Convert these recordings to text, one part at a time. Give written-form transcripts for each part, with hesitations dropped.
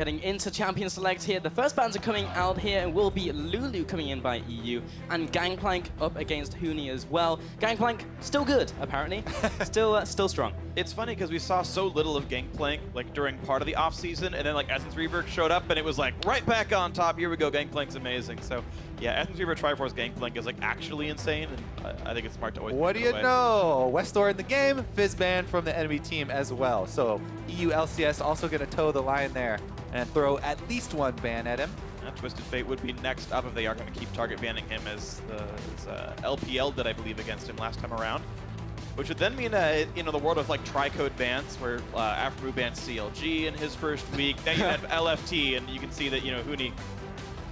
Getting into Champion Select here, the first bans are coming out here and will be Lulu coming in by EU and Gangplank up against Huni as well. Gangplank still good, apparently. still strong. It's funny because we saw so little of Gangplank like during part of the off season, and then like Essence Reaver showed up and it was like right back on top. Here we go, Gangplank's amazing. So yeah, Essence Reaver Triforce Gangplank is like actually insane, and I think it's smart to always. What do you know? Westdoor in the game, Fizz ban from the enemy team as well. So EU LCS also going to toe the line there and throw at least one ban at him. Twisted Fate would be next up if they are going to keep target banning him as LPL did, I believe, against him last time around. Which would then mean, you know, the world of like tri-code bans, where Afro banned CLG in his first week. Then you have LFT, and you can see that, you know, Huni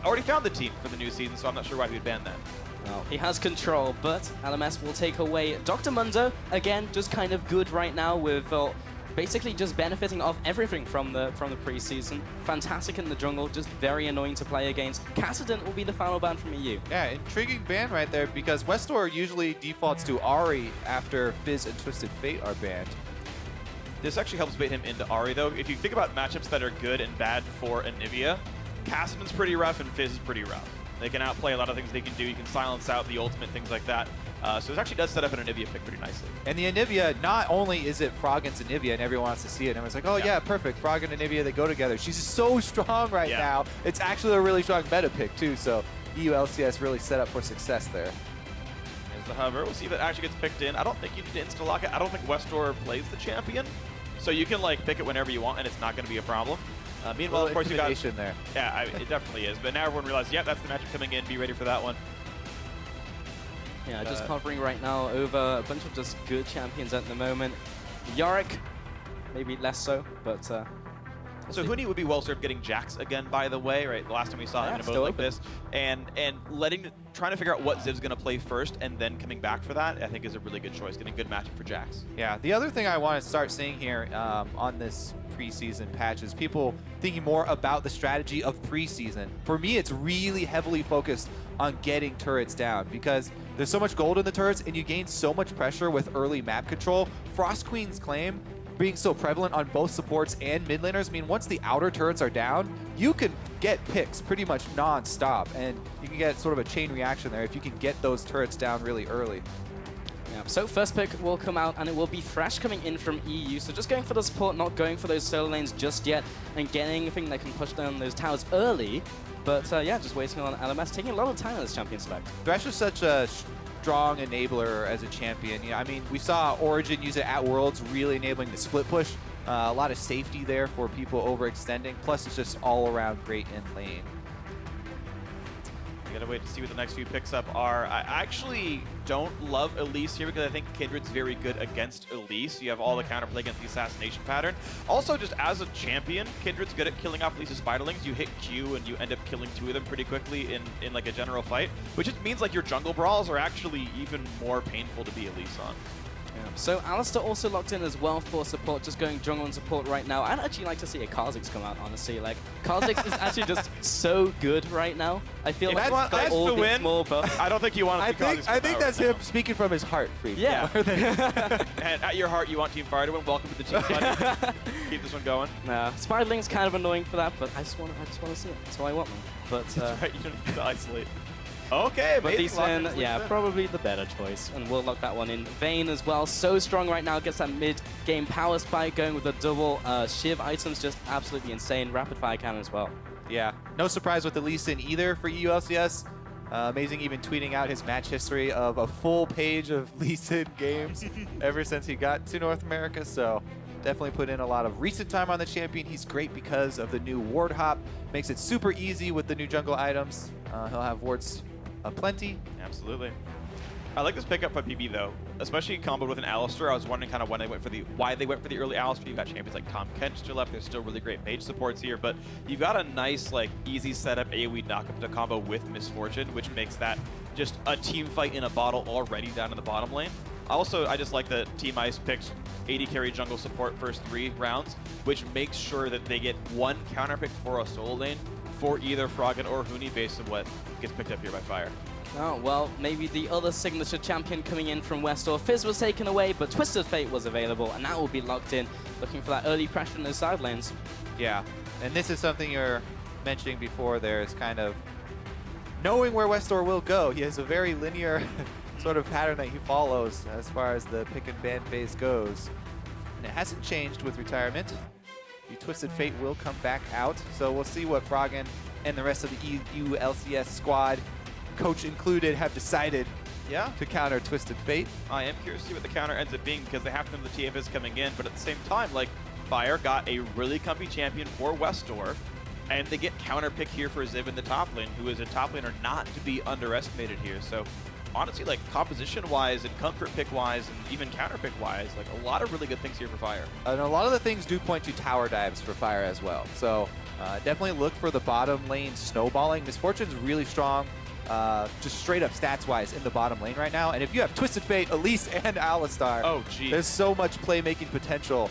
already found the team for the new season, so I'm not sure why he would ban that. Well, he has control, but LMS will take away Dr. Mundo. Again, just kind of good right now with basically just benefiting off everything from the preseason. Fantastic in the jungle, just very annoying to play against. KaSing will be the final ban from EU. Yeah, intriguing ban right there because Westdoor usually defaults to Ahri after Fizz and Twisted Fate are banned. This actually helps bait him into Ahri, though. If you think about matchups that are good and bad for Anivia, KaSing's pretty rough and Fizz is pretty rough. They can outplay a lot of things they can do. You can silence out the ultimate, things like that. So this actually does set up an Anivia pick pretty nicely. And the Anivia, not only is it Froggen's Anivia and everyone wants to see it, and everyone's like, oh yeah, perfect, Froggen and Anivia, they go together. She's just so strong right now. It's actually a really strong meta pick too, so EU LCS really set up for success there. There's the hover. We'll see if it actually gets picked in. I don't think you need to insta-lock it. I don't think Westdoor plays the champion, so you can like pick it whenever you want and it's not going to be a problem. Meanwhile, of course, you got there. Yeah, it definitely is. But now everyone realizes, yeah, that's the matchup coming in. Be ready for that one. Yeah, just hovering right now over a bunch of just good champions at the moment. Yorick, maybe less so, but... so Huni would be well served getting Jax again, by the way, right? The last time we saw him in a boat like this. And trying to figure out what Ziv's going to play first and then coming back for that, I think is a really good choice. Getting a good matchup for Jax. Yeah, the other thing I want to start seeing here on this preseason patch is people thinking more about the strategy of preseason. For me, it's really heavily focused on getting turrets down because there's so much gold in the turrets and you gain so much pressure with early map control. Frost Queen's claim being so prevalent on both supports and mid laners, I mean, once the outer turrets are down, you can get picks pretty much non-stop, and you can get sort of a chain reaction there if you can get those turrets down really early. Yeah, so first pick will come out, and it will be Thresh coming in from EU, so just going for the support, not going for those solo lanes just yet, and getting anything that can push down those towers early. But yeah, just waiting on LMS, taking a lot of time on this champion select. Thresh is such a strong enabler as a champion. You know, I mean, we saw Origin use it at Worlds, really enabling the split push. A lot of safety there for people overextending. Plus, it's just all around great in lane. We gotta wait to see what the next few picks up are. I actually don't love Elise here because I think Kindred's very good against Elise. You have all the counterplay against the assassination pattern. Also, just as a champion, Kindred's good at killing off Elise's spiderlings. You hit Q and you end up killing 2 of them pretty quickly in like a general fight, which just means like your jungle brawls are actually even more painful to be Elise on. Yeah. So Alistar also locked in as well for support, just going jungle and support right now. I'd actually like to see a KaSing come out, honestly. Like, KaSing is actually just so good right now. I feel like that's got all the these win. small buffs. I don't think you want to see KaSing. I think that's him speaking from his heart, Phreak. Yeah. And at your heart, you want Team Fire to win. Welcome to the team, buddy. Keep this one going. Spiderling's kind of annoying for that, but I just want to see it. That's why I want them. But that's right. You don't need to isolate. Okay, but Decent, yeah, probably the better choice, and we'll lock that one in. Vayne as well, so strong right now, gets that mid-game power spike going with the double Shiv items, just absolutely insane. Rapid fire cannon as well. Yeah, no surprise with Elise either for EU LCS. Amazing even tweeting out his match history of a full page of Lee Sin games ever since he got to North America, so definitely put in a lot of recent time on the champion. He's great because of the new ward hop, makes it super easy with the new jungle items. He'll have wards plenty. Absolutely. I like this pickup by Bebe though, especially comboed with an Alistar. I was wondering kind of why they went for the early Alistar. You've got champions like Tom Kent to your left. There's still really great mage supports here, but you've got a nice like easy setup AoE knockup to combo with Misfortune, which makes that just a team fight in a bottle already down in the bottom lane. Also, I just like that Team Ice picked 80 carry jungle support first 3 rounds, which makes sure that they get 1 counter pick for a solo lane for either Froggen or Huni based on what gets picked up here by Fire. Oh, well, maybe the other signature champion coming in from Westdoor. Fizz was taken away, but Twisted Fate was available, and that will be locked in, looking for that early pressure in those side lanes. Yeah, And this is something you're mentioning before. There's kind of knowing where Westdoor will go. He has a very linear sort of pattern that he follows as far as the pick and ban phase goes. And it hasn't changed with retirement. The Twisted Fate will come back out. So we'll see what Froggen and the rest of the EU LCS squad, coach included, have decided to counter Twisted Fate. I am curious to see what the counter ends up being because they have to know the TF is coming in, but at the same time, like, Fire got a really comfy champion for Westdoor, and they get counter pick here for Ziv in the top lane, who is a top laner not to be underestimated here. So honestly, like, composition-wise and comfort pick-wise and even counter pick-wise, like, a lot of really good things here for Fire. And a lot of the things do point to tower dives for Fire as well. So definitely look for the bottom lane snowballing. Misfortune's really strong, just straight up stats-wise in the bottom lane right now. And if you have Twisted Fate, Elise, and Alistar, there's so much playmaking potential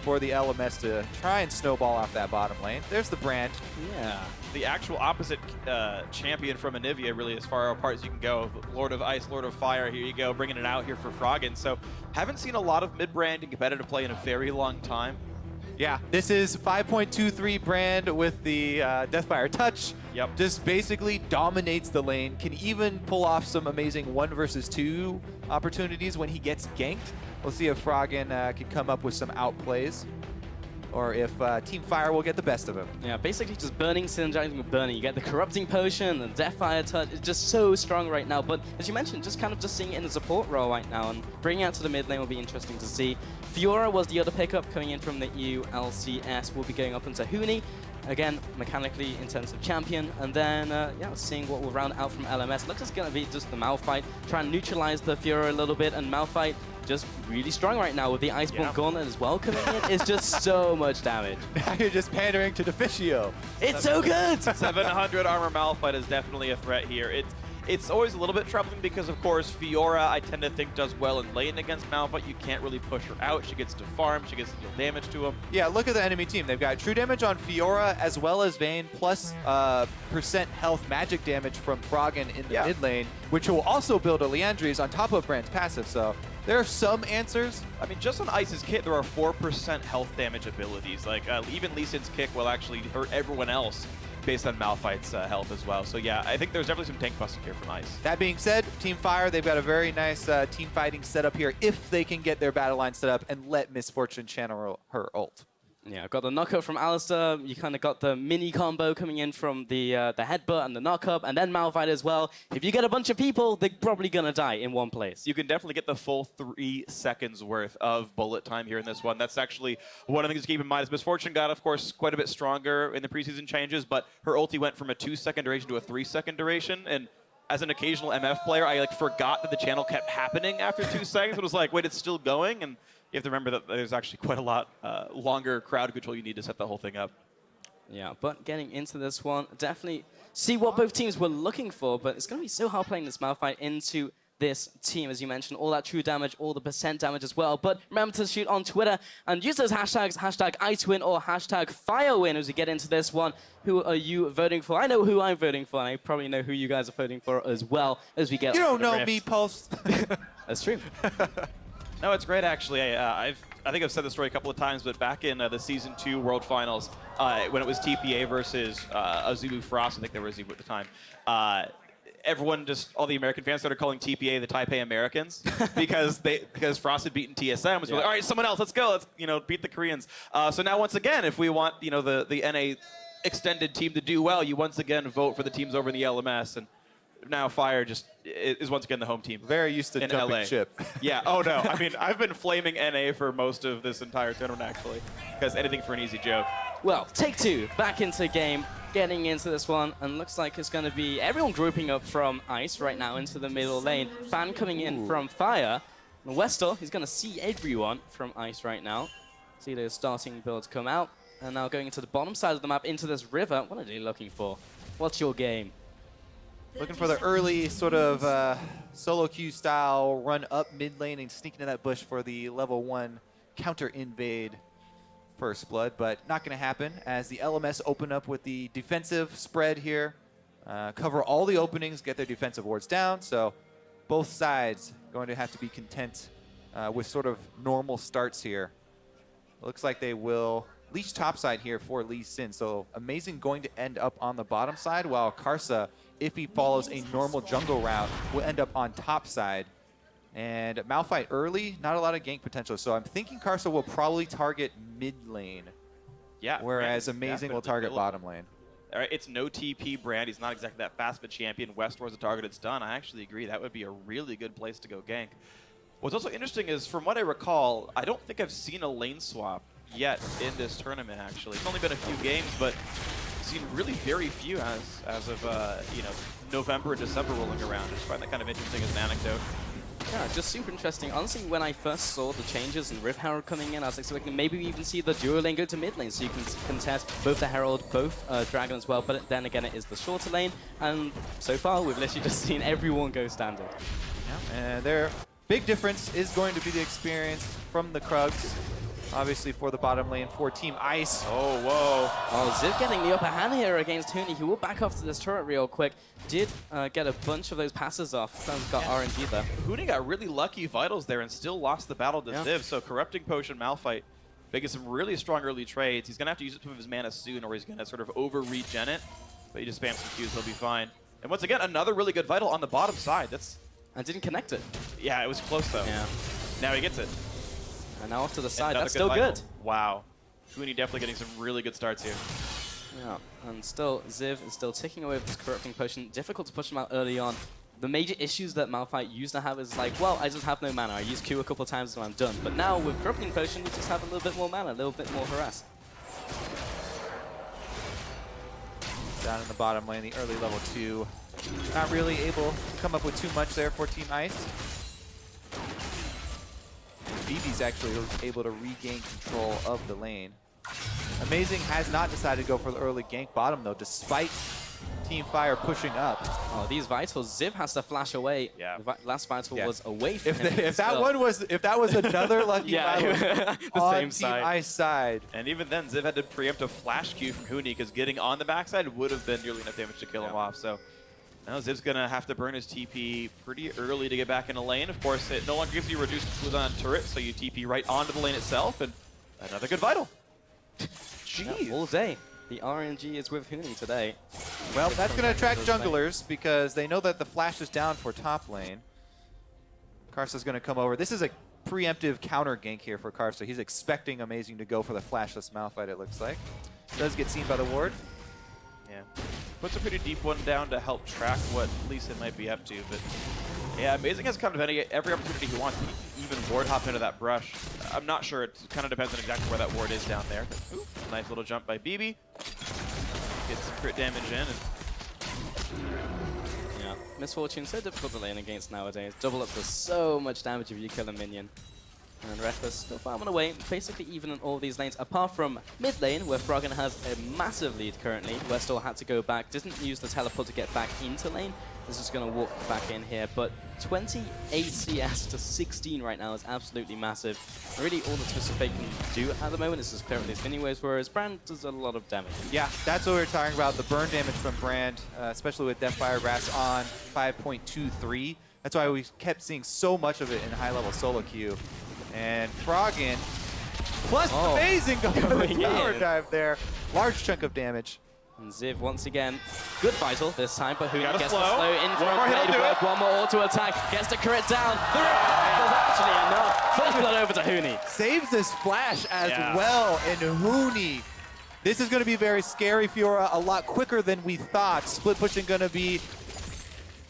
for the LMS to try and snowball off that bottom lane. There's the Brand. Yeah. The actual opposite champion from Anivia, really, as far apart as you can go. Lord of Ice, Lord of Fire, here you go, bringing it out here for Froggen. So haven't seen a lot of mid-brand and competitive play in a very long time. Yeah, this is 5.23 Brand with the Deathfire Touch. Yep. Just basically dominates the lane. Can even pull off some amazing 1 versus 2 opportunities when he gets ganked. We'll see if Froggen can come up with some outplays, or if Team Fire will get the best of him. Yeah, basically just burning, synergizing with burning. You get the Corrupting Potion, the Deathfire Touch. It's just so strong right now. But as you mentioned, just kind of just seeing it in the support role right now, and bringing it out to the mid lane will be interesting to see. Fiora was the other pickup coming in from the EU LCS. Will be going up into Huni. Again, mechanically intensive champion. And then, yeah, seeing what will round out from LMS. Looks like it's going to be just the Malphite. Try and neutralize the Fiora a little bit, and Malphite just really strong right now with the Iceborne Gauntlet as well coming in. It's just so much damage. Now you're just pandering to Deficio. It's so good! 700 armor Malphite is definitely a threat here. It's always a little bit troubling because, of course, Fiora, I tend to think, does well in lane against Malphite. You can't really push her out. She gets to farm. She gets to deal damage to him. Yeah, look at the enemy team. They've got true damage on Fiora as well as Vayne, plus percent health magic damage from Froggen in the mid lane, which will also build a Liandry's on top of Brand's passive. So there are some answers. I mean, just on Ice's kit, there are 4% health damage abilities. Like, even Lee Sin's kick will actually hurt everyone else based on Malphite's health as well. So yeah, I think there's definitely some tank busting here from Ice. That being said, Team Fire, they've got a very nice team fighting setup here if they can get their battle line set up and let Misfortune channel her ult. Yeah, got the knockup from Alistar. You kind of got the mini combo coming in from the headbutt and the knockup, and then Malphite as well. If you get a bunch of people, they're probably going to die in one place. You can definitely get the full 3 seconds worth of bullet time here in this one. That's actually one of the things to keep in mind. Is Misfortune got, of course, quite a bit stronger in the preseason changes, but her ulti went from a 2-second duration to a 3-second duration, and as an occasional MF player, I forgot that the channel kept happening after 2 seconds. It was like, wait, it's still going? And you have to remember that there's actually quite a lot longer crowd control you need to set the whole thing up. Yeah, but getting into this one, definitely see what both teams were looking for, but it's going to be so hard playing this Malphite into this team, as you mentioned, all that true damage, all the percent damage as well. But remember to shoot on Twitter and use those hashtags, hashtag IceWin or hashtag FireWin as we get into this one. Who are you voting for? I know who I'm voting for, and I probably know who you guys are voting for as well as we get. You don't know me, Pulse. That's true. No, it's great, actually. I think I've said this story a couple of times, but back in the Season 2 World Finals, when it was TPA versus Azubu Frost, I think they were Azubu at the time, everyone all the American fans started calling TPA the Taipei Americans because Frost had beaten TSM. Was like, all right, someone else, let's go, let's beat the Koreans. So now once again, if we want the NA extended team to do well, you once again vote for the teams over in the LMS, and now Fire just is once again the home team. Very used to jumping LA. ship. Yeah. Oh no. I mean, I've been flaming NA for most of this entire tournament actually, because anything for an easy joke. Well, take 2, back into the game, getting into this one, and looks like it's going to be everyone grouping up from Ice right now into the middle lane. Fan coming in from Fire. And Westdoor, he's going to see everyone from Ice right now. See those starting builds come out, and now going into the bottom side of the map into this river. What are they looking for? What's your game? Looking for the early sort of solo queue style run up mid lane and sneak into that bush for the level 1 counter invade first blood, but not going to happen as the LMS open up with the defensive spread here, cover all the openings, get their defensive wards down. So both sides going to have to be content with sort of normal starts here. Looks like they will Leech topside here for Lee Sin. So Amazing going to end up on the bottom side, while Karsa, if he follows a normal jungle route, will end up on top side. And Malphite early, not a lot of gank potential. So I'm thinking Karsa will probably target mid lane. Yeah. Whereas Brand is Amazing will definitely target bottom lane. All right, it's no TP Brand. He's not exactly that fast of a champion. Westdoor's a target. It's done. I actually agree. That would be a really good place to go gank. What's also interesting is, from what I recall, I don't think I've seen a lane swap yet in this tournament, actually. It's only been a few games, but seen really very few as of, you know, November and December rolling around. I just find that kind of interesting as an anecdote. Yeah, just super interesting. Honestly, when I first saw the changes and Rift Herald coming in, I was expecting maybe we even see the duo lane go to mid lane, so you can contest both the Herald, both Dragon as well, but then again it is the shorter lane, and so far we've literally just seen everyone go standard. Yeah, and their big difference is going to be the experience from the Krugs. Obviously for the bottom lane for Team Ice. Oh, whoa. Oh, Ziv getting the upper hand here against Huni. He will back off to this turret real quick. Did get a bunch of those passes off. Sounds got RNG there. Huni got really lucky vitals there and still lost the battle to Yeah. Ziv. So Corrupting Potion Malphite making some really strong early trades. He's going to have to use some of his mana soon, or he's going to sort of over-regen it. But he just spams some Qs, he'll be fine. And once again, another really good vital on the bottom side. That's... And didn't connect it. Yeah, it was close though. Yeah. Now he gets it. And now off to the side. Another That's still vital. good. Wow. Huni definitely getting some really good starts here. Yeah, and still, Ziv is still ticking away with this Corrupting Potion. Difficult to push him out early on. The major issues that Malphite used to have is like, well, I just have no mana. I use Q a couple times and I'm done. But now with Corrupting Potion, you just have a little bit more mana, a little bit more harass. Down in the bottom lane, the early level 2. Not really able to come up with too much there for Team Ice. Bebe's actually able to regain control of the lane. Amazing has not decided to go for the early gank bottom though, despite Team Fire pushing up. Oh, these vitals, Ziv has to flash away. Yeah. The last vital Yeah. was away from him. If that was another lucky Yeah, vital the on same Team side. Ice side. And even then, Ziv had to preempt a flash Q from Huni because getting on the backside would have been nearly enough damage to kill him off. So now Ziv's going to have to burn his TP pretty early to get back in the lane. Of course, it no longer gives you reduced cooldown on turret, so you TP right onto the lane itself, and another good vital. Jeez. Yeah, all day. The RNG is with Huni today. Well, that's going to attract junglers because they know that the flash is down for top lane. Karsa's going to come over. This is a preemptive counter gank here for Karsa. He's expecting Amazing to go for the flashless Malphite, it looks like. Does get seen by the ward. Yeah. Puts a pretty deep one down to help track what Elise might be up to, but yeah, Amazing has kind of every opportunity he wants. He can even ward hop into that brush. I'm not sure. It kind of depends on exactly where that ward is down there. But, ooh, nice little jump by Bebe. Gets some crit damage in. And Yeah, Misfortune, so difficult to lane against nowadays. Double up does so much damage if you kill a minion. And Rekkles still farming away, basically even in all these lanes, apart from mid lane, where Froggen has a massive lead currently. Westdoor had to go back, didn't use the teleport to get back into lane. This is going to walk back in here, but 28 CS to 16 right now is absolutely massive. Really, all that Twisted Fate can do at the moment is just clear out these mini waves, whereas Brand does a lot of damage. Yeah, that's what we were talking about, the burn damage from Brand, especially with Deathfire Grasp on 5.23. That's why we kept seeing so much of it in high-level solo queue. And Froggen, plus Amazing going for the tower dive there. Large chunk of damage. And Ziv, once again, good vital this time, but Huni Got a gets slow. the slow in One more, he'll do it. One more auto attack, gets the crit down. The rip was actually enough. First blood over to Huni. Saves this flash as well, and Huni. This is going to be very scary, Fiora, a lot quicker than we thought. Split pushing going to be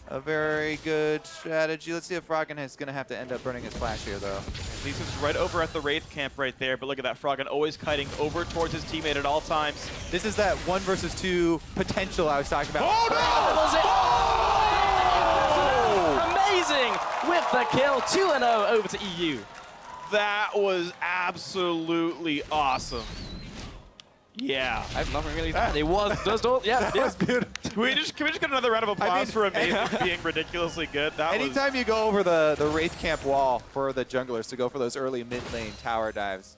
a very good strategy. Let's see if Froggen is going to have to end up burning his flash here, though. Elise is right over at the Wraith camp right there, but look at that Froggen always kiting over towards his teammate at all times. This is that 1 versus 2 potential I was talking about. Oh, no! Was it? Amazing with the kill. 2-0 over to EU. That was absolutely awesome. Yeah. I have nothing really to add. It was just all, yeah. That was beautiful. Can we just get another round of applause for Amazing being ridiculously good? That Anytime you go over the Wraith camp wall for the junglers to go for those early mid lane tower dives.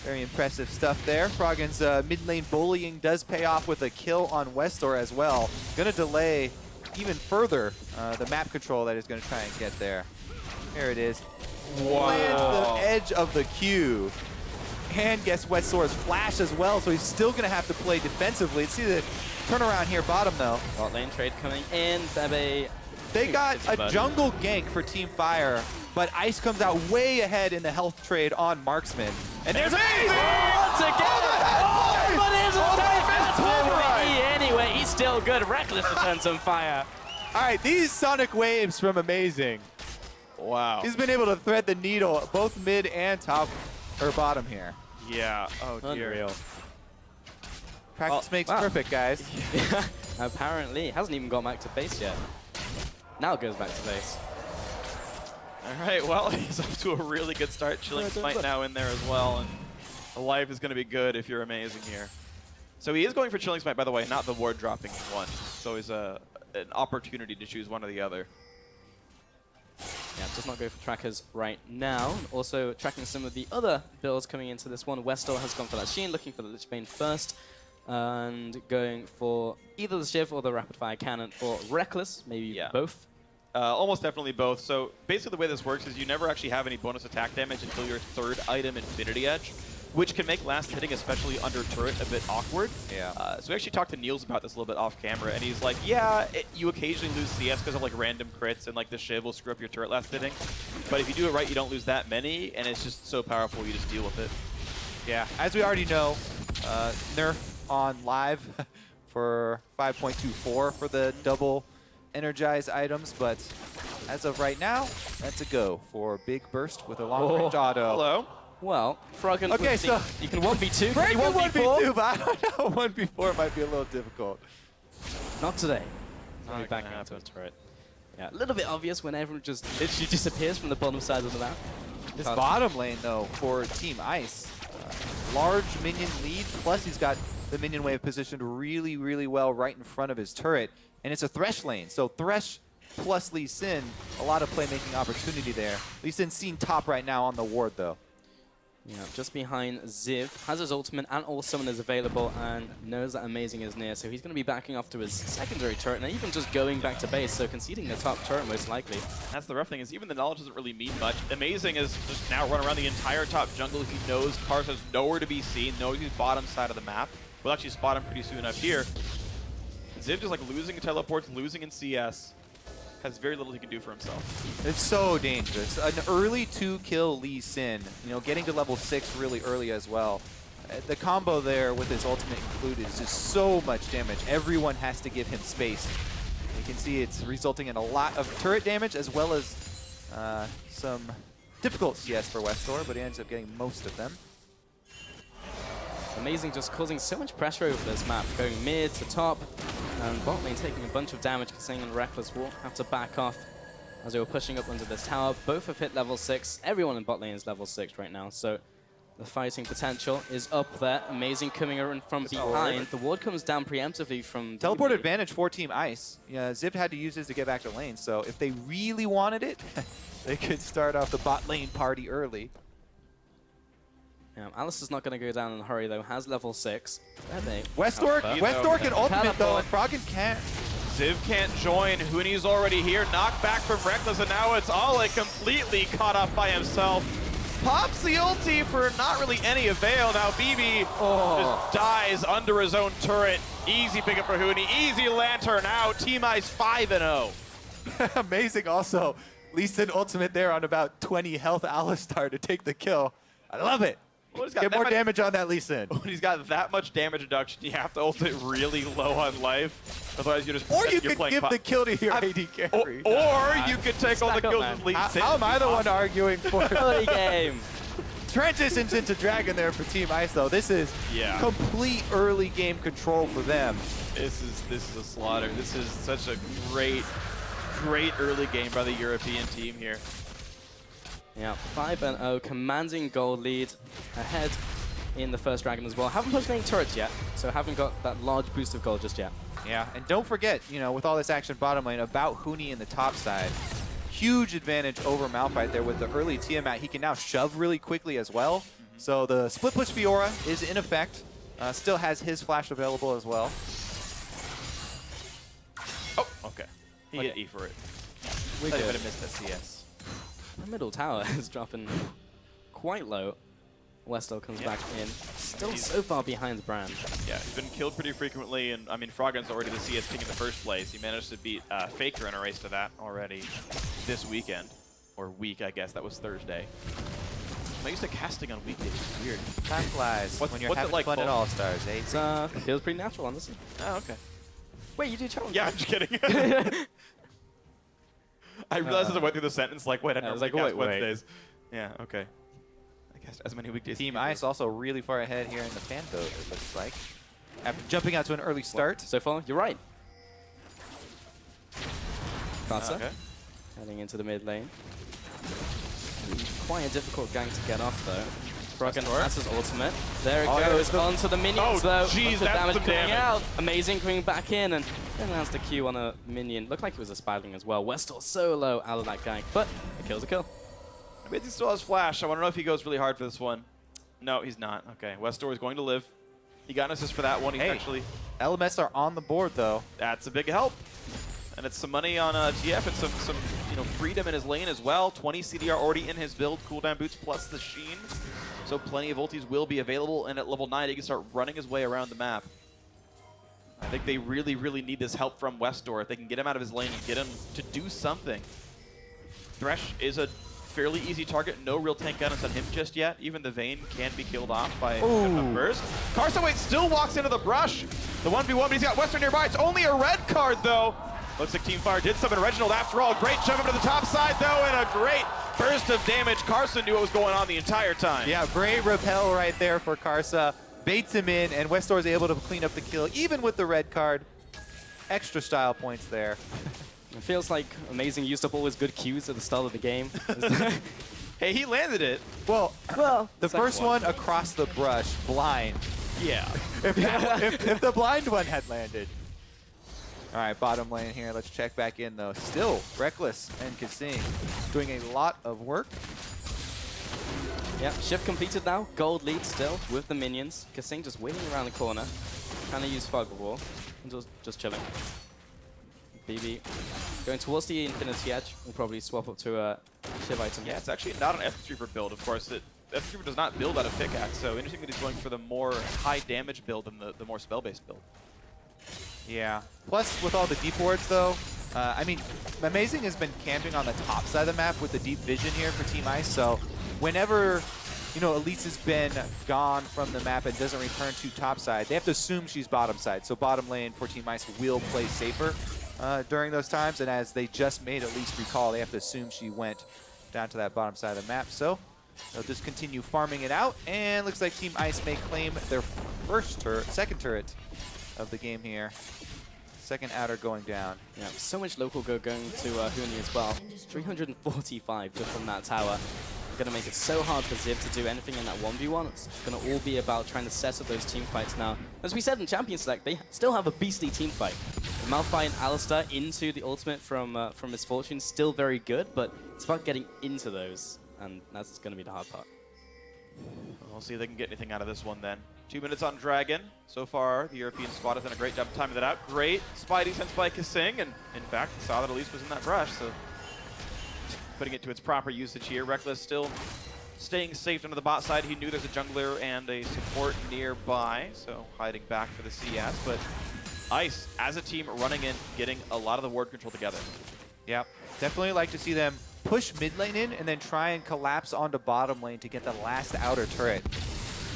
Very impressive stuff there. Froggen's mid lane bullying does pay off with a kill on Westdoor as well. Gonna delay even further the map control that is gonna try and get there. Here it is. Wow. Lands the edge of the queue. and guess Westdoor's flash as well, so he's still going to have to play defensively. Let's see the turnaround here bottom, though. Bot lane trade coming in. Bebe. They got a jungle gank for Team Fire, but Ice comes out way ahead in the health trade on Marksman. And there's amazing! Once again! But isn't that anyway, he's still good. Rekkles returns some fire. All right, these sonic waves from Amazing. Wow. He's been able to thread the needle both mid and top or bottom here. Yeah. Oh, dear. Unreal. Practice makes perfect, guys. Apparently. Hasn't even gone back to base yet. Now goes back to base. All right, well, he's off to a really good start. Chilling Smite now in there as well, and the life is going to be good if you're Amazing here. So he is going for Chilling Smite, by the way, not the ward dropping one. So it's an opportunity to choose one or the other. Yeah, does not go for trackers right now. Also tracking some of the other builds coming into this one. Westdoor has gone for that Sheen, looking for the Lich Bane first, and going for either the Shiv or the Rapid Fire Cannon for Rekkles, maybe both. Almost definitely both. So basically the way this works is you never actually have any bonus attack damage until your third item, Infinity Edge, which can make last hitting, especially under turret, a bit awkward. Yeah. So we actually talked to Niels about this a little bit off camera, and he's like, yeah, you occasionally lose CS because of like random crits, and like the Shiv will screw up your turret last hitting. But if you do it right, you don't lose that many, and it's just so powerful, you just deal with it. Yeah, as we already know, nerf on live for 5.24 for the double energized items, but as of right now, that's a go for Big Burst with a long-range auto. Hello. Well, Froggen, okay, so you can 1v2. Froggen Can you 1v4? but I don't know, 1v4 might be a little difficult. Not today. Not Maybe back gonna into happen. it, right? Yeah, a little bit obvious when everyone just literally disappears from the bottom side of the map. This bottom lane, though, for Team Ice, large minion lead, plus he's got the minion wave positioned really, really well right in front of his turret, and it's a Thresh lane, so Thresh plus Lee Sin, a lot of playmaking opportunity there. Lee Sin's seen top right now on the ward, though. Yeah, just behind Ziv, has his ultimate and all summoners available, and knows that Amazing is near, so he's going to be backing off to his secondary turret, and even just going back to base, so conceding the top turret most likely. That's the rough thing, is even the knowledge doesn't really mean much. Amazing is just now run around the entire top jungle. He knows Karsa's nowhere to be seen, knows he's bottom side of the map. We'll actually spot him pretty soon up here. Ziv just like losing in teleports, losing in CS. Has very little he can do for himself. It's so dangerous. An early 2-kill Lee Sin, you know, getting to level 6 really early as well. The combo there with his ultimate included is just so much damage. Everyone has to give him space. You can see it's resulting in a lot of turret damage as well as some difficult CS for Westdoor, but he ends up getting most of them. Amazing, just causing so much pressure over this map, going mid to top, and bot lane taking a bunch of damage. KaSing and Rekkles will have to back off as they were pushing up onto this tower. Both have hit level 6. Everyone in bot lane is level 6 right now, so the fighting potential is up there. Amazing coming in from behind. The ward comes down preemptively from Teleport DB. advantage for Team Ice. Yeah, Ziv had to use his to get back to lane, so if they really wanted it, they could start off the bot lane party early. Yeah, Alistar's not going to go down in a hurry, though. Has level 6. Westdoor can ultimate, though, and Froggen can't. Ziv can't join. Huni's already here. Knocked back from Rekkles, and now it's Olleh completely caught up by himself. Pops the ulti for not really any avail. Now Bebe just dies under his own turret. Easy pickup for Huni. Easy lantern out. Team Ice 5-0. Amazing also. Lee Sin ultimate there on about 20 health Alistar to take the kill. I love it. Well, Get more damage on that Lee Sin. When he's got that much damage reduction, you have to ult it really low on life. Otherwise, you're just Or you you're could give the kill to your AD carry. Or you could take all the kills with Lee Sin. How am I the one arguing for Early game. transitions into Dragon there for Team Ice, though? This is complete early game control for them. This is a slaughter. This is such a great early game by the European team here. Yeah, 5-0, commanding gold lead, ahead in the first dragon as well. Haven't pushed any turrets yet, so haven't got that large boost of gold just yet. Yeah, and don't forget, you know, with all this action bottom lane, about Huni in the top side. Huge advantage over Malphite there with the early Tiamat. He can now shove really quickly as well. So the split push Fiora is in effect. Still has his flash available as well. Oh, okay. He hit E for it. We could have missed that CS. The middle tower is dropping quite low. Westdoor comes back in. Still so far behind Brand. Yeah, he's been killed pretty frequently, and I mean, Froggen's already the CS king in the first place. He managed to beat Faker in a race to that already this weekend. Or week, I guess. That was Thursday. I'm used to casting on weekdays. It's weird. Time flies when you're having like fun at All-Stars, eh? It feels pretty natural, honestly. Oh, okay. Wait, you do challenge? Yeah, I'm just kidding. I realized as I went through the sentence, like, wait, I was normally like, cast wait. Wednesdays. Yeah, okay. I cast as many weekdays. Team Ice also really far ahead here in the fan vote, it looks like. After jumping out to an early start. So far, you're right. Karsa, Okay. heading into the mid lane. Quite a difficult gang to get off, though. Froggen has his ultimate. There it goes, onto the minions, though. Jeez, the that's damage some coming damage. out. Amazing coming back in, and then has the Q on a minion. Looked like it was a spiraling as well. Westdoor so low out of that gang, but a kill's a kill. Maybe he still has flash. I want to know if he goes really hard for this one. No, he's not. Okay, Westdoor is going to live. He got an assist for that one. He actually. LMS are on the board, though. That's a big help. And it's some money on TF and some freedom in his lane as well. 20 CDR already in his build. Cooldown boots plus the Sheen. So plenty of ultis will be available. And at level 9, he can start running his way around the map. I think they really, really need this help from Westdoor. If they can get him out of his lane and get him to do something. Thresh is a fairly easy target. No real tank guidance on him just yet. Even the Vayne can be killed off by a burst. Karsa still walks into the brush. The 1v1, but he's got Westdoor nearby. It's only a red card, though. Looks like Teamfire did summon Reginald after all. Great jump up to the top side, though, and a great burst of damage. Karsa knew what was going on the entire time. Yeah, great repel right there for Karsa. Baits him in, and Westdoor is able to clean up the kill, even with the red card. Extra style points there. It feels like Amazing used up all his good Qs at the start of the game. Hey, he landed it. Well, the second first one across the brush, blind. Yeah. If the blind one had landed. All right, bottom lane here. Let's check back in, though. Still, Rekkles and KaSing doing a lot of work. Yep, shift completed now. Gold lead still with the minions. KaSing just waiting around the corner. Trying to use Fog of War. And just chilling. Bebe going towards the Infinity Edge. We'll probably swap up to a Shiv item. Yeah, it's actually not an F-Reaper build, of course. F-Reaper does not build out of pickaxe, so interesting that he's going for the more high damage build than the more spell-based build. Yeah. Plus, with all the deep wards, though, I mean, Amazing has been camping on the top side of the map with the deep vision here for Team Ice, so whenever, Elise has been gone from the map and doesn't return to top side, they have to assume she's bottom side, so bottom lane for Team Ice will play safer during those times, and as they just made Elise recall, they have to assume she went down to that bottom side of the map, so they'll just continue farming it out, and looks like Team Ice may claim their second turret of the game here. Second outer going down. Yeah, so much local go going to Huni as well. 345 just from that tower. Going to make it so hard for Ziv to do anything in that 1v1. It's going to all be about trying to set up those team fights now. As we said in Champion Select, they still have a beastly team fight. Malphite and Alistar into the ultimate from Misfortune, still very good, but it's about getting into those, and that's going to be the hard part. We'll see if they can get anything out of this one then. 2 minutes on Dragon. So far, the European squad has done a great job of timing that out. Great Spidey sense by KaSing, and in fact, saw that Elise was in that brush, so putting it to its proper usage here. Rekkles still staying safe under the bot side. He knew there's a jungler and a support nearby, so hiding back for the CS, but Ice, as a team, running in, getting a lot of the ward control together. Yep. Definitely like to see them push mid lane in and then try and collapse onto bottom lane to get the last outer turret.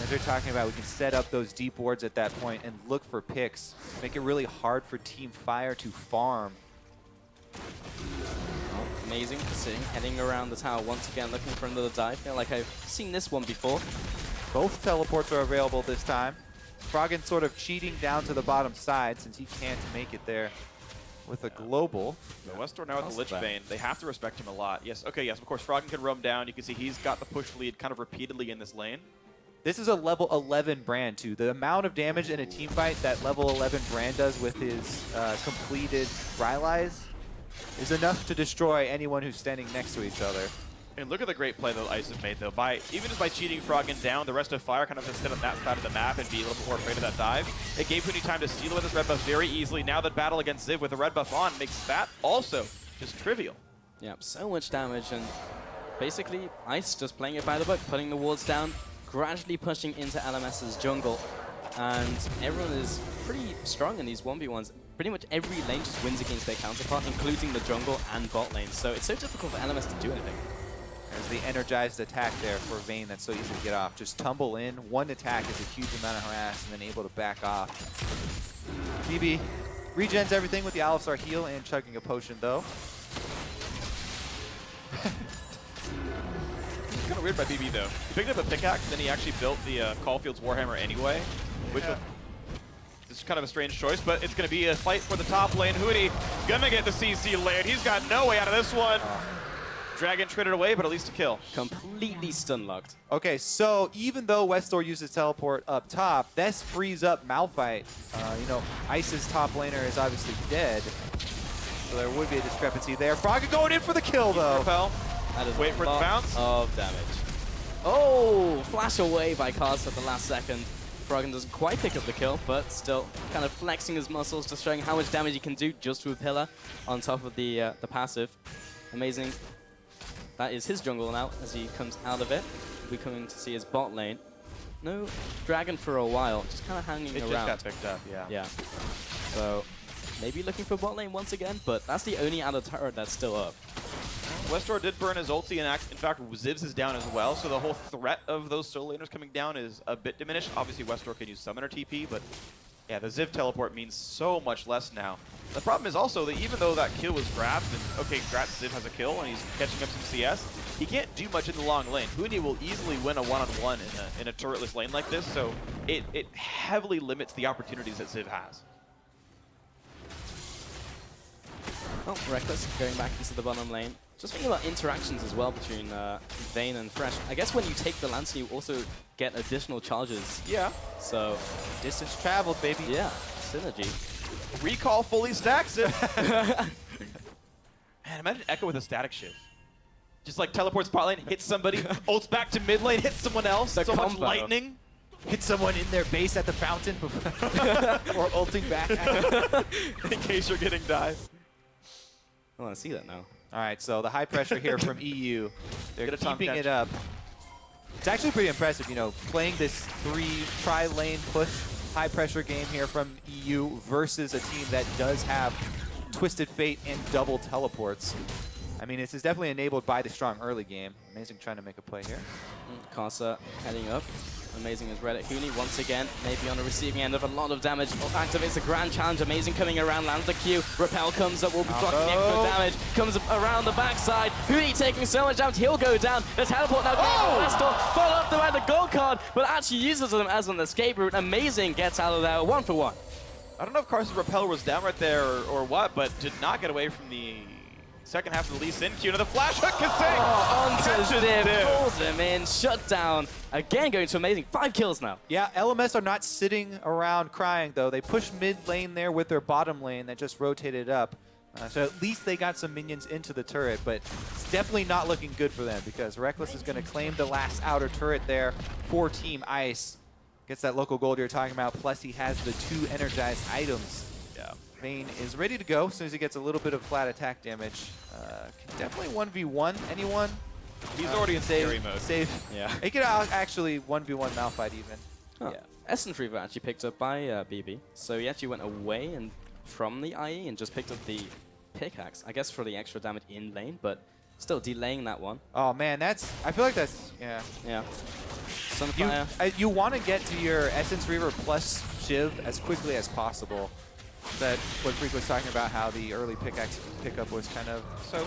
As they're talking about, we can set up those deep wards at that point and look for picks. Make it really hard for Team Fire to farm. Amazing KaSing heading around the tower once again, looking for another dive. I feel like I've seen this one before. Both teleports are available this time. Froggen sort of cheating down to the bottom side since he can't make it there with a global. Westdoor now with the Lich Bane. They have to respect him a lot. Yes, okay, yes, of course, Froggen can roam down. You can see he's got the push lead kind of repeatedly in this lane. This is a level 11 Brand, too. The amount of damage in a team fight that level 11 Brand does with his completed Rylai's is enough to destroy anyone who's standing next to each other. And look at the great play that Ice have made, though. Even just by cheating Froggen down, the rest of Fire kind of has to sit on that side of the map and be a little bit more afraid of that dive. It gave Huni time to steal it with his red buff very easily. Now that battle against Ziv with the red buff on makes that also just trivial. Yeah, so much damage, and basically Ice just playing it by the book, putting the wards down, gradually pushing into LMS's jungle. And everyone is pretty strong in these 1v1s. Pretty much every lane just wins against their counterpart, including the jungle and bot lane. So it's so difficult for LMS to do anything. There's the energized attack there for Vayne that's so easy to get off. Just tumble in, one attack is a huge amount of harass, and then able to back off. Bebe regens everything with the Allstar heal and chugging a potion though. It's kind of weird by Bebe though. He picked up a pickaxe, then he actually built the Caulfield's Warhammer anyway, which is kind of a strange choice, but it's going to be a fight for the top lane. Huni gonna get the CC layered. He's got no way out of this one. Dragon traded away, but at least a kill. Completely stun locked. Okay, so even though Westdoor uses teleport up top, this frees up Malphite. You know, Ice's top laner is obviously dead, so there would be a discrepancy there. Froggen going in for the kill though. Repel. That is Wait for the bounce. Of damage. Oh, flash away by Karsa at the last second. Froggen doesn't quite pick up the kill, but still kind of flexing his muscles, just showing how much damage he can do just with Pillar on top of the passive. Amazing. That is his jungle now as he comes out of it. We're coming to see his bot lane. No dragon for a while, just kind of hanging around. It just got picked up, yeah. Yeah. So maybe looking for bot lane once again, but that's the only other turret that's still up. Westdoor did burn his ulti, and in fact, Ziv's is down as well, so the whole threat of those solo laners coming down is a bit diminished. Obviously, Westdoor can use Summoner TP, but yeah, the Ziv teleport means so much less now. The problem is also that even though that kill was grabbed, and okay, congrats, Ziv has a kill, and he's catching up some CS, he can't do much in the long lane. Huni will easily win a one-on-one in a turretless lane like this, so it heavily limits the opportunities that Ziv has. Oh, Rekkles going back into the bottom lane. Just thinking about interactions as well between Vayne and Thresh. I guess when you take the Lancer, you also get additional charges. Yeah. So, Distance traveled, baby. yeah, synergy. Recall fully stacks it. Man, imagine Echo with a static shift. Just like teleports bot lane, hits somebody, ults back to mid lane, hits someone else. The so much combo. lightning. Hit someone in their base at the fountain or ulting back at In case you're getting dive. I want to see that now. All right, so the high pressure here from EU. They're Get a Tom keeping catch. it up. It's actually pretty impressive, you know, playing this tri-lane push high pressure game here from EU versus a team that does have Twisted Fate and double teleports. I mean, this is definitely enabled by the strong early game. Amazing trying to make a play here. Karsa heading up. Amazing as Reddit. Huni once again, maybe on the receiving end of a lot of damage. Activates the Grand Challenge. Amazing coming around, lands the Q. Repel comes up, will be blocking the extra damage. Comes up around the backside. Huni taking so much damage, he'll go down. The teleport now going to Westdoor. Follow up by the gold card, but actually uses them as an escape route. Amazing gets out of there, 1 for 1. I don't know if Karsa's Repel was down right there or what, but did not get away from the second half of the Elise in Q. Another flash hook, KaSing! Oh, onto Catches Ziv, Ziv. pulls him in, shut down. Again going to amazing, 5 kills now. Yeah, LMS are not sitting around crying, though. They push mid lane there with their bottom lane that just rotated up. So at least they got some minions into the turret, but it's definitely not looking good for them because Rekkles is going to claim the last outer turret there for Team Ice. Gets that local gold you're talking about, plus he has the 2 energized items. Yeah. Vayne is ready to go as soon as he gets a little bit of flat attack damage. Can definitely 1v1 anyone. He's already in scary mode. Save. Yeah. He could actually 1v1 Malphite even. Oh. Yeah. Essence Reaver actually picked up by Bebe, so he actually went away and from the IE and just picked up the pickaxe, I guess for the extra damage in lane, but still delaying that one. Oh man, that's, I feel like that's, yeah. Yeah. Sunfire. You want to get to your Essence Reaver plus Shiv as quickly as possible. That what Phreak was talking about, how the early pickaxe pickup was kind of So,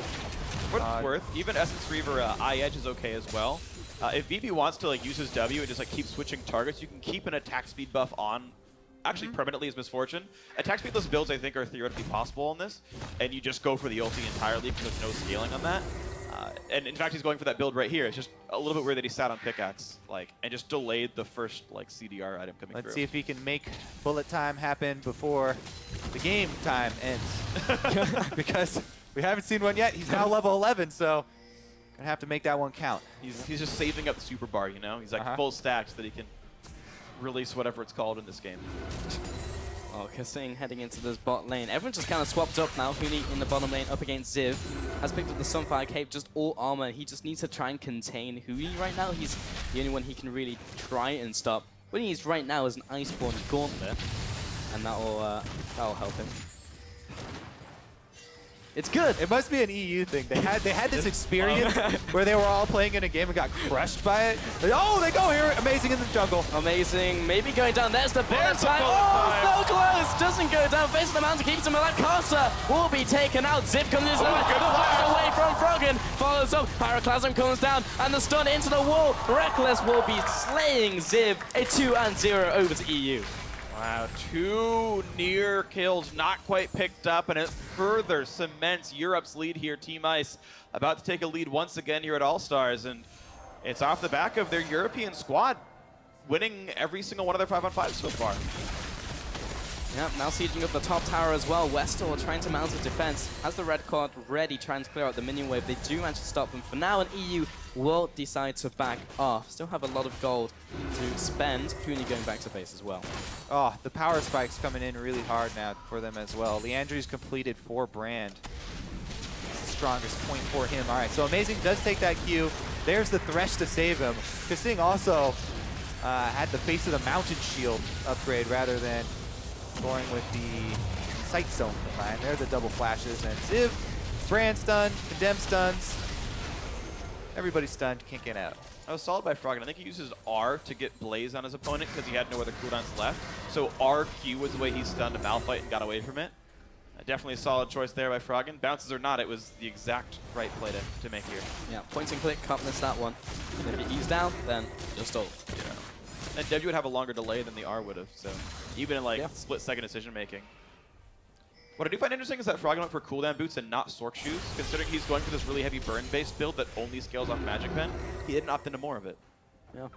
what it's worth, even Essence Reaver Eye Edge is okay as well. If Bebe wants to like use his W and just like keep switching targets, you can keep an attack speed buff on, actually permanently as Misfortune. Attack speedless builds I think are theoretically possible on this, and you just go for the ulti entirely because there's no scaling on that. And in fact, he's going for that build right here. It's just a little bit weird that he sat on pickaxe, like, and just delayed the first like CDR item coming through. Let's see if he can make bullet time happen before the game time ends. Because we haven't seen one yet. He's now level 11, so gonna have to make that one count. He's just saving up the super bar, you know? He's like full stacked so that he can release whatever it's called in this game. Oh, Oh, KaSing heading into this bot lane. Everyone just kind of swapped up now. Huni in the bottom lane up against Ziv. Has picked up the Sunfire Cape, just all armor. He just needs to try and contain Huni right now. He's the only one he can really try and stop. What he needs right now is an Iceborne Gauntlet, and that'll help him. It's good. It must be an EU thing. They had this experience where they were all playing in a game and got crushed by it. Oh, they go here. Amazing in the jungle. Amazing. Maybe going down. There's the bullet time. Oh, so close. Doesn't go down. Face of the mountain keeps him alive. Karsa will be taken out. Ziv comes in. The flash away from Froggen. Follows up. Pyroclasm comes down. And the stun into the wall. Rekkles will be slaying Ziv. A 2-0 over to EU. Wow, 2 near kills not quite picked up, and it further cements Europe's lead here. Team Ice about to take a lead once again here at All-Stars, and it's off the back of their European squad winning every single one of their 5-on-5 so far. Yep, now sieging up the top tower as well. Westdoor trying to mount a defense. Has the red card ready, trying to clear out the minion wave. They do manage to stop them for now, and EU will decide to back off. Still have a lot of gold to spend. Huni going back to base as well. Oh, the power spike's coming in really hard now for them as well. Leandri's completed 4 Brand. It's the strongest point for him. All right, so Amazing does take that Q. There's the Thresh to save him. KaSing also had the Face of the Mountain shield upgrade rather than going with the Sight Zone line. There are the double flashes. And Ziv, Brand stun, Condemn stuns. Everybody's stunned, can't get out. That was solid by Froggen. I think he uses R to get Blaze on his opponent because he had no other cooldowns left. So RQ was the way he stunned a Malphite and got away from it. Definitely a solid choice there by Froggen. Bounces or not, it was the exact right play to make here. Yeah, point and click, can't miss that one. And if he E's down, then just ult. Yeah. And W would have a longer delay than the R would have, so even in like split-second decision making. What I do find interesting is that Froggen went for cooldown boots and not Sork shoes, considering he's going for this really heavy burn-based build that only scales off Magic Pen. He didn't opt into more of it. Yeah.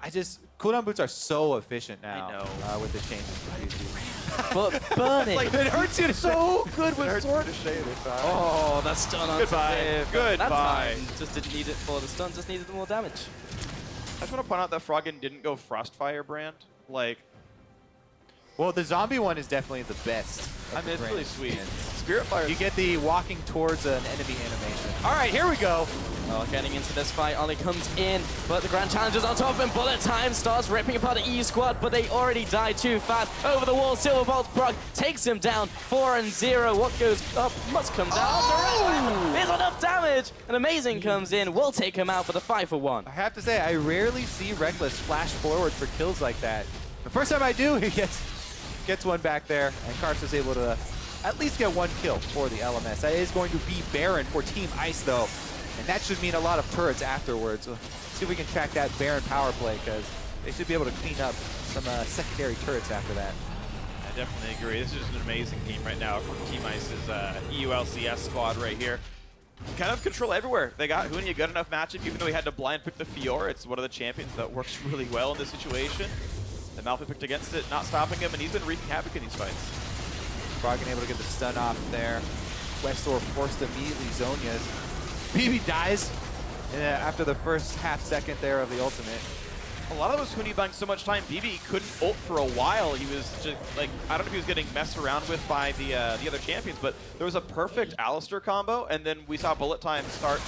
Cooldown boots are so efficient now. I know. With the changes to PC. But burning. Like, it hurts you so good with Sork. Oh, that's stun on Goodbye. Goodbye. That time just didn't need it for the stun, just needed more damage. I just want to point out that Froggen didn't go Frostfire Brand. Like, Well, the zombie one is definitely the best. I mean, it's really sweet. Spirit Fire. You get the walking towards an enemy animation. All right, here we go. Oh, getting into this fight, Olleh comes in, but the Grand Challenger's on top of him. Bullet time starts ripping apart the EU squad, but they already died too fast. Over the wall, Silverbolt's proc takes him down. 4-0. What goes up must come down. Oh! There's enough damage. And Amazing comes in. We'll take him out for the 5-for-1. I have to say, I rarely see Rekkles flash forward for kills like that. The first time I do, he gets one back there, and Karsa's able to at least get 1 kill for the LMS. That is going to be Baron for Team Ice, though. And that should mean a lot of turrets afterwards. Let's see if we can track that Baron power play, because they should be able to clean up some secondary turrets after that. I definitely agree. This is just an amazing team right now from Team Ice's EU LCS squad right here. Kind of control everywhere. They got Huni a good enough matchup, even though he had to blind pick the Fiora. It's one of the champions that works really well in this situation. The Malphite picked against it, not stopping him, and he's been wreaking havoc in these fights. Froggen able to get the stun off there. Westdoor forced to immediately Zhonya's. Bebe dies after the first half-second there of the ultimate. A lot of those Huni buying so much time. Bebe couldn't ult for a while. He was just like, I don't know if he was getting messed around with by the other champions, but there was a perfect Alistar combo, and then we saw bullet time start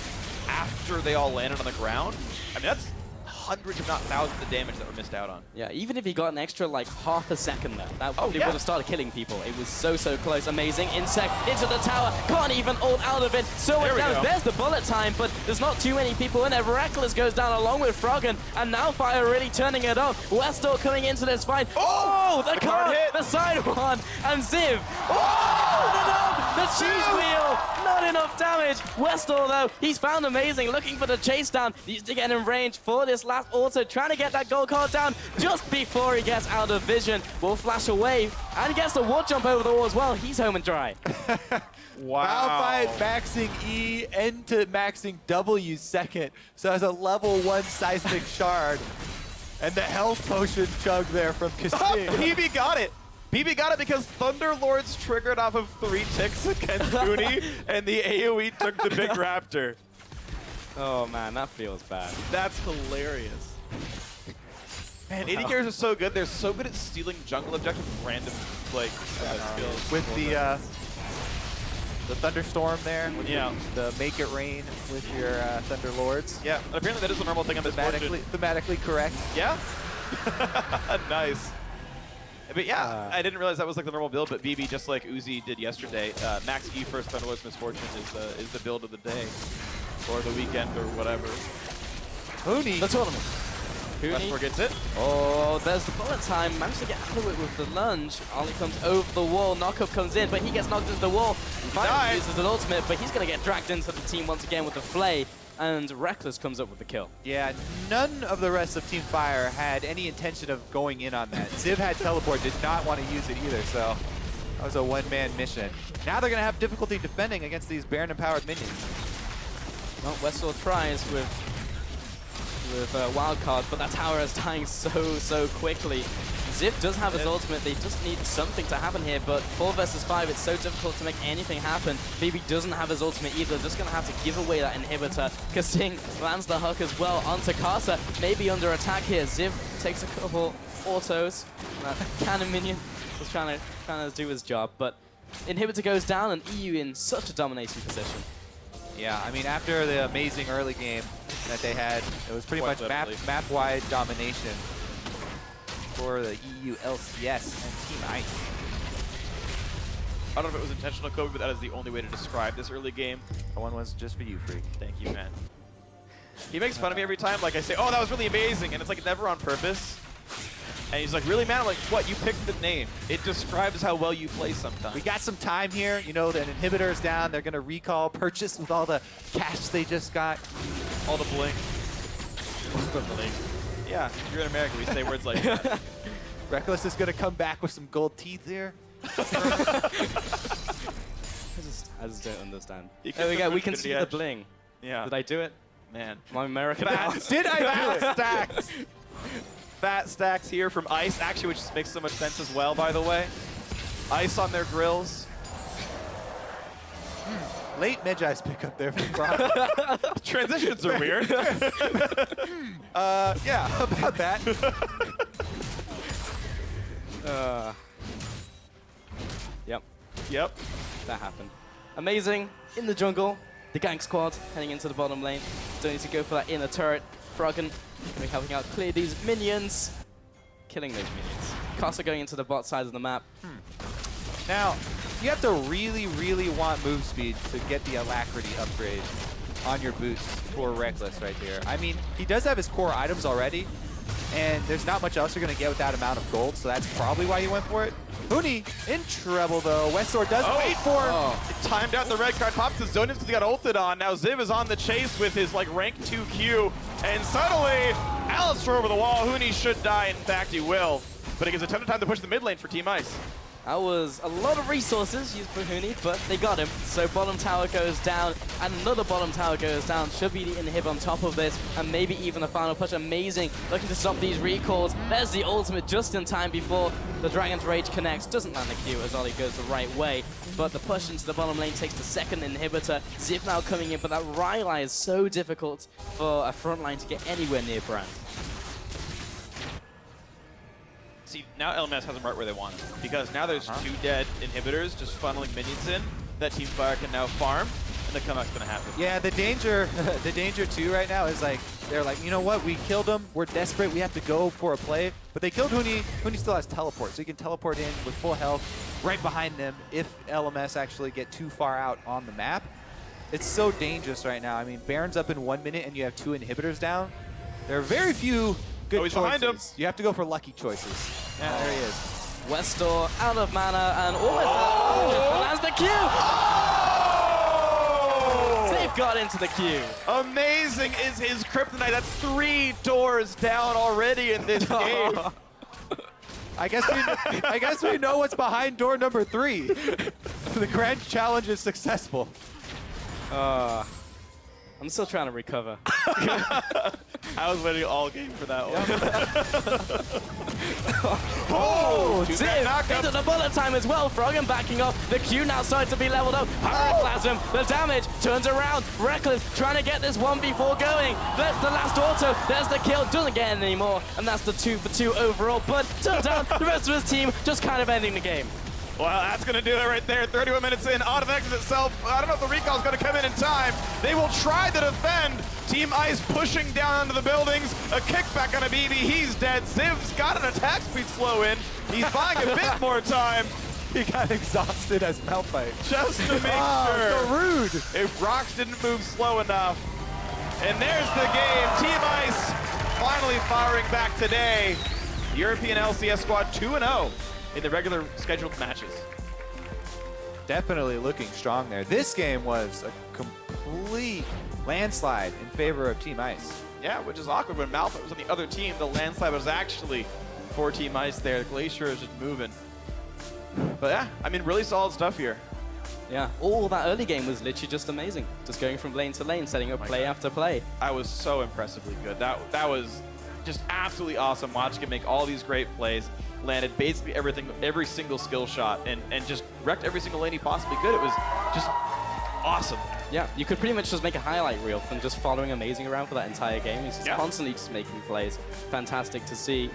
after they all landed on the ground. I mean, that's hundreds, if not thousands, of damage that were missed out on. Yeah, even if he got an extra like half a second there, that probably would have started killing people. It was so close. Amazing. Insect into the tower. Can't even ult out of it. So much damage. There's the bullet time, but there's not too many people in there. Rekkles goes down along with Froggen, and now Fire really turning it up. Westdoor coming into this fight. Oh, the card hit. The side one, and Ziv. Oh, the cheese wheel. Not enough damage. Westdoor, though, he's found Amazing, looking for the chase down. Needs to get in range for this last auto, trying to get that gold card down just before he gets out of vision. Will flash away and gets the wall jump over the wall as well. He's home and dry. Wow. Malphite maxing E into maxing W second. So as a level 1 seismic shard. And the health potion chug there from KaSing. Bebe got it. Bebe got it because Thunderlords triggered off of 3 ticks against Huni, and the AoE took the big raptor. Oh man, that feels bad. That's hilarious. Man, AD carries are so good. They're so good at stealing jungle objectives with random, like, skills. With the thunderstorm there, with Yeah. the make it rain with your Thunder Lords. Yeah, and apparently that is a normal thing on this fortune. Thematically correct. Yeah? Nice. But yeah, I didn't realize that was like the normal build, but Bebe, just like Uzi did yesterday, Max E first Thunderlord's Misfortune is the build of the day, or the weekend, or whatever. Huni. The tournament. Westdoor gets it. Oh, there's the bullet time. Managed to get out of it with the lunge. Olleh comes over the wall. Knockup comes in, but he gets knocked into the wall. Finally uses an ultimate, but he's going to get dragged into the team once again with the flay. And Rekkles comes up with the kill. Yeah, none of the rest of Team Fire had any intention of going in on that. Ziv had teleport, did not want to use it either, so that was a one-man mission. Now they're going to have difficulty defending against these Baron-empowered minions. Well, Westdoor tries with Wildcard, but that tower is dying so quickly. Ziv does have his ultimate. They just need something to happen here, but 4 versus 5, it's so difficult to make anything happen. Bebe doesn't have his ultimate either. Just going to have to give away that inhibitor. KaSing lands the hook as well onto Karsa. Maybe under attack here. Ziv takes a couple autos. Cannon minion just trying to do his job, but inhibitor goes down and EU in such a dominating position. Yeah, I mean, after the amazing early game that they had, it was pretty much map-wide domination for the EU LCS and Team Ice. I don't know if it was intentional, Kobe, but that is the only way to describe this early game. That one was just for you, Phreak. Thank you, man. He makes fun of me every time. Like, I say, oh, that was really amazing, and it's like never on purpose. And he's like, really, man? I'm like, what? You picked the name. It describes how well you play sometimes. We got some time here. You know, the inhibitor is down. They're going to recall purchase with all the cash they just got. All the bling. All the bling. Yeah, you're in America. We say words like that. Rekkles is going to come back with some gold teeth here. I just don't understand. There we go. We can see the bling. Yeah. Did I do it? Man. My American ass. Did I do it? Stacks. Fat stacks here from Ice, actually, which makes so much sense as well, by the way. Ice on their grills. Late Medjai's pickup there from Froggen. Transitions are weird. Yeah, how about that? Yep. That happened. Amazing. In the jungle. The gank squad heading into the bottom lane. Don't need to go for that inner turret. Froggen going to be helping out clear these minions. Killing those minions. Karsa going into the bot side of the map. Now, you have to really want move speed to get the alacrity upgrade on your boots for Rekkles right there. I mean, he does have his core items already, and there's not much else you're going to get with that amount of gold, so that's probably why you went for it. Huni in trouble, though. Westdoor does wait for him. Timed out the red card, pops the zone because he got ulted on. Now Ziv is on the chase with his like rank 2 Q, and suddenly Alistar over the wall. Huni should die. In fact, he will. But it gives a ton of time to push the mid lane for Team Ice. That was a lot of resources used for Huni, but they got him. So bottom tower goes down, and another bottom tower goes down. Should be the inhib on top of this, and maybe even a final push. Amazing, looking to stop these recalls. There's the ultimate just in time before the Dragon's Rage connects. Doesn't land the Q as Olleh goes the right way, but the push into the bottom lane takes the second inhibitor. Ziv now coming in, but that Rylai is so difficult for a front line to get anywhere near Brand. See, now LMS has them right where they want them, because now there's 2 dead inhibitors just funneling minions in that Team Fire can now farm, and the comeback's gonna happen. Yeah, the danger too right now is like, they're like, you know what, we killed him, we're desperate, we have to go for a play. But they killed Huni. Huni still has teleport, so he can teleport in with full health right behind them if LMS actually get too far out on the map. It's so dangerous right now. I mean, Baron's up in 1 minute and you have 2 inhibitors down. There are very few good choices. Behind him. You have to go for lucky choices. Yeah, there he is. Westdoor out of mana and almost lands the Q! They've got into the Q. Amazing is his kryptonite. That's 3 doors down already in this game. I guess we know what's behind door number 3. The grand challenge is successful. I'm still trying to recover. I was waiting all game for that one. Oh, Two-step Ziv knockup. into the bullet time as well. Froggen backing off. The Q now starting to be leveled up. Pyroclasm, the damage turns around. Rekkles trying to get this 1v4 going. That's the last auto. There's the kill. Doesn't get it anymore. And that's the 2 for 2 overall. But turns out the rest of his team just kind of ending the game. Well, that's going to do it right there. 31 minutes in, on to the exit itself. I don't know if the recall's going to come in time. They will try to defend. Team Ice pushing down into the buildings. A kickback on a Bebe. He's dead. Ziv's got an attack speed slow in. He's buying a bit more time. He got exhausted as Malphite. Just to make sure. So rude. If Rocks didn't move slow enough. And there's the game. Team Ice finally firing back today. European LCS squad 2-0 in the regular scheduled matches. Definitely looking strong there. This game was a complete landslide in favor of Team Ice. Yeah, which is awkward when Malphite was on the other team. The landslide was actually for Team Ice there. The Glacier is just moving. But yeah, I mean, really solid stuff here. Yeah, all that early game was literally just amazing. Just going from lane to lane, setting up play after play. I was so impressively good. That was just absolutely awesome. Watching him make all these great plays. Landed basically everything, every single skill shot, and just wrecked every single lane he possibly could. It was just awesome. Yeah, you could pretty much just make a highlight reel from just following Amazing around for that entire game. He's just Yeah. constantly just making plays. Fantastic to see.